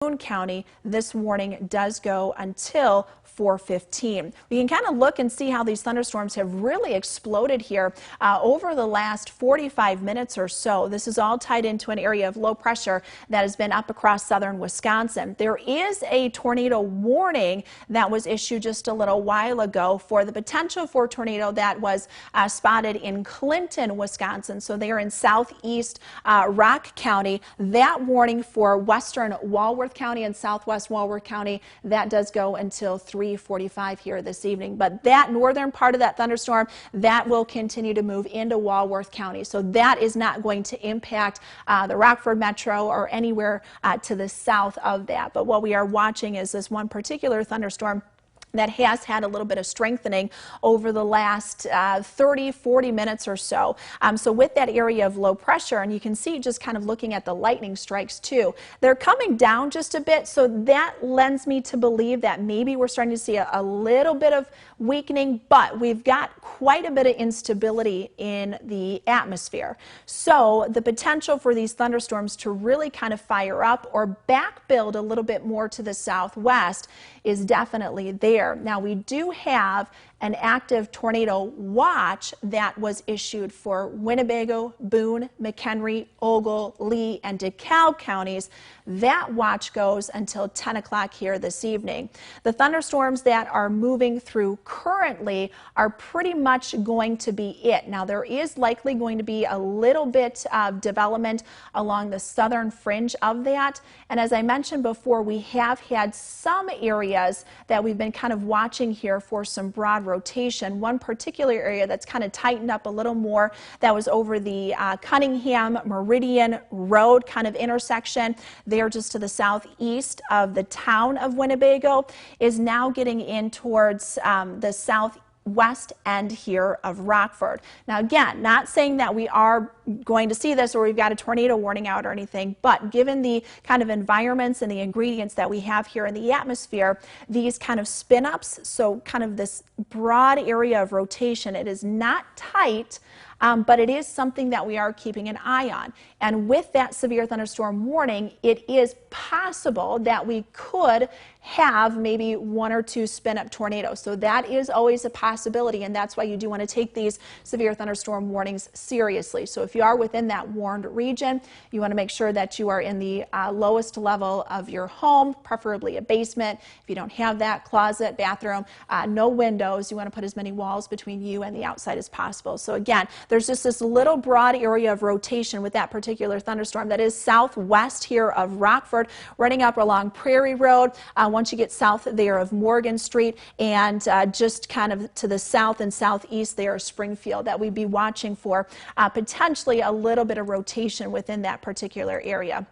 Boone County, this warning does go until 4:15. We can kind of look and see how these thunderstorms have really exploded here over the last 45 minutes or so. This is all tied into an area of low pressure that has been up across southern Wisconsin. There is a tornado warning that was issued just a little while ago for the potential for tornado that was spotted in Clinton, Wisconsin. So they are in southeast Rock County. That warning for western Walworth County and southwest Walworth County, that does go until 3:45 here this evening. But that northern part of that thunderstorm, that will continue to move into Walworth County. So that is not going to impact the Rockford Metro or anywhere to the south of that. But what we are watching is this one particular thunderstorm that has had a little bit of strengthening over the last 30-40 minutes or so. So with that area of low pressure, and you can see just kind of looking at the lightning strikes too, they're coming down just a bit, so that lends me to believe that maybe we're starting to see a little bit of weakening, but we've got quite a bit of instability in the atmosphere. So the potential for these thunderstorms to really kind of fire up or back build a little bit more to the southwest is definitely there. Now, we do have an active tornado watch that was issued for Winnebago, Boone, McHenry, Ogle, Lee, and DeKalb counties. That watch goes until 10 o'clock here this evening. The thunderstorms that are moving through currently are pretty much going to be it. Now, there is likely going to be a little bit of development along the southern fringe of that. And as I mentioned before, we have had some areas that we've been kind of watching here for some broad rotation. One particular area that's kind of tightened up a little more, that was over the Cunningham Meridian Road kind of intersection there just to the southeast of the town of Winnebago, is now getting in towards the southwest end here of Rockford. Now again, not saying that we are going to see this or we've got a tornado warning out or anything, but given the kind of environments and the ingredients that we have here in the atmosphere, these kind of spin-ups, so kind of this broad area of rotation, it is not tight, but it is something that we are keeping an eye on. And with that severe thunderstorm warning, it is possible that we could have maybe one or two spin-up tornadoes. So that is always a possibility, and that's why you do want to take these severe thunderstorm warnings seriously. So if you are within that warned region, you want to make sure that you are in the lowest level of your home, preferably a basement. If you don't have that, closet, bathroom, no windows. You want to put as many walls between you and the outside as possible. So again, there's just this little broad area of rotation with that particular thunderstorm that is southwest here of Rockford, running up along Prairie Road. Once you get south there of Morgan Street, and just kind of to the south and southeast there of Springfield, that we'd be watching for potentially a little bit of rotation within that particular area.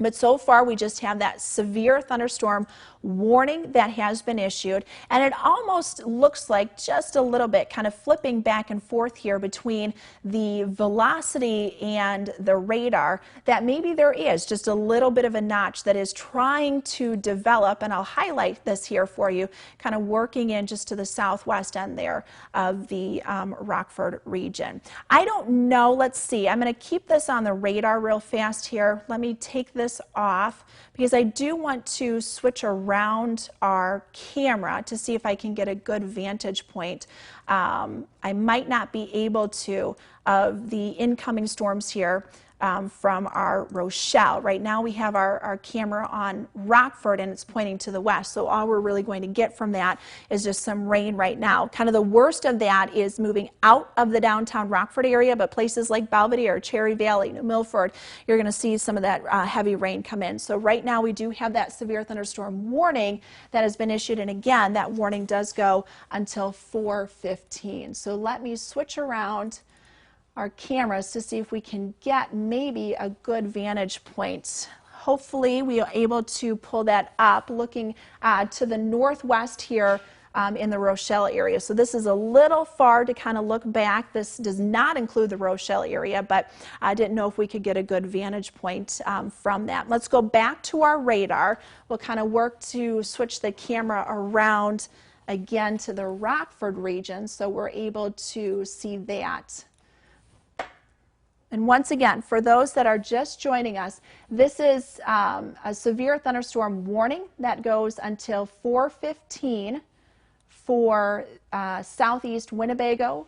But so far, we just have that severe thunderstorm warning that has been issued, and it almost looks like just a little bit kind of flipping back and forth here between the velocity and the radar, that maybe there is just a little bit of a notch that is trying to develop, and I'll highlight this here for you, kind of working in just to the southwest end there of the Rockford region. I don't know, let's see, I'm going to keep this on the radar real fast here. Let me take this off because I do want to switch around our camera to see if I can get a good vantage point. I might not be able to of the incoming storms here from our Rochelle. Right now we have our camera on Rockford and it's pointing to the west, so all we're really going to get from that is just some rain right now. Kind of the worst of that is moving out of the downtown Rockford area, but places like Belvedere, Cherry Valley, New Milford, you're going to see some of that heavy rain come in. So right now we do have that severe thunderstorm warning that has been issued, and again, that warning does go until 4:15. So let me switch around our cameras to see if we can get maybe a good vantage point. Hopefully we are able to pull that up looking to the northwest here in the Rochelle area. So this is a little far to kind of look back. This does not include the Rochelle area, but I didn't know if we could get a good vantage point from that. Let's go back to our radar. We'll kind of work to switch the camera around again to the Rockford region so we're able to see that. And once again, for those that are just joining us, this is a severe thunderstorm warning that goes until 4:15 for southeast Winnebago,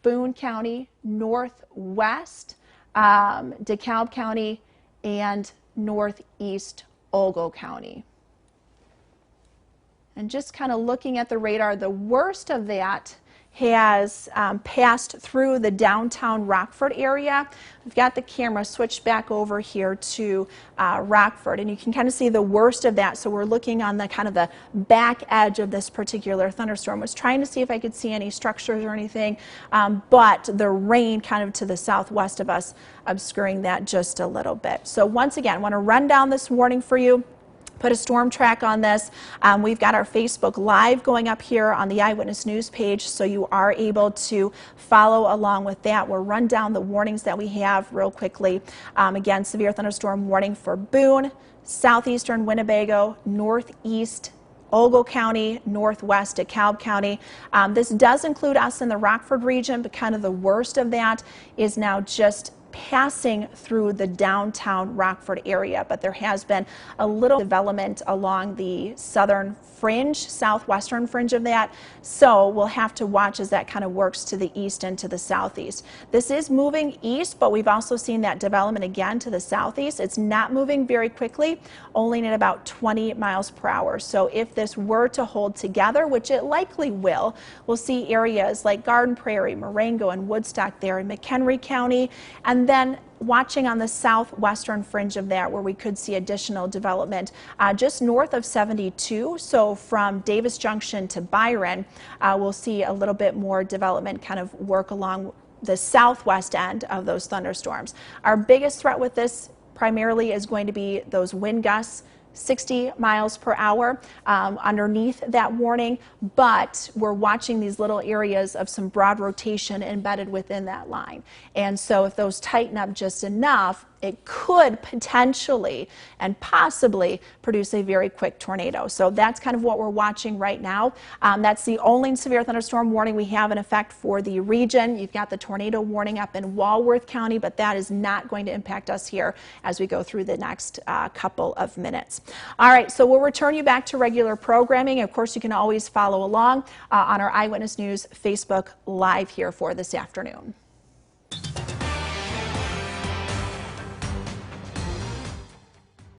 Boone County, northwest DeKalb County, and northeast Ogle County. And just kind of looking at the radar, the worst of that has passed through the downtown Rockford area. We've got the camera switched back over here to Rockford, and you can kind of see the worst of that. So we're looking on the kind of the back edge of this particular thunderstorm. I was trying to see if I could see any structures or anything, but the rain kind of to the southwest of us obscuring that just a little bit. So once again, I want to run down this warning for you. Put a storm track on this. We've got our Facebook Live going up here on the Eyewitness News page, so you are able to follow along with that. We'll run down the warnings that we have real quickly. Again, severe thunderstorm warning for Boone, southeastern Winnebago, northeast Ogle County, northwest DeKalb County. This does include us in the Rockford region, but kind of the worst of that is now just passing through the downtown Rockford area, but there has been a little development along the southern fringe, southwestern fringe of that, so we'll have to watch as that kind of works to the east and to the southeast. This is moving east, but we've also seen that development again to the southeast. It's not moving very quickly, only at about 20 miles per hour. So if this were to hold together, which it likely will, we'll see areas like Garden Prairie, Marengo, and Woodstock there in McHenry County, and then watching on the southwestern fringe of that where we could see additional development just north of 72. So from Davis Junction to Byron, we'll see a little bit more development kind of work along the southwest end of those thunderstorms. Our biggest threat with this primarily is going to be those wind gusts, 60 miles per hour underneath that warning, but we're watching these little areas of some broad rotation embedded within that line. And so if those tighten up just enough, it could potentially and possibly produce a very quick tornado. So that's kind of what we're watching right now. That's the only severe thunderstorm warning we have in effect for the region. You've got the tornado warning up in Walworth County, but that is not going to impact us here as we go through the next couple of minutes. All right, so we'll return you back to regular programming. Of course, you can always follow along on our Eyewitness News Facebook Live here for this afternoon.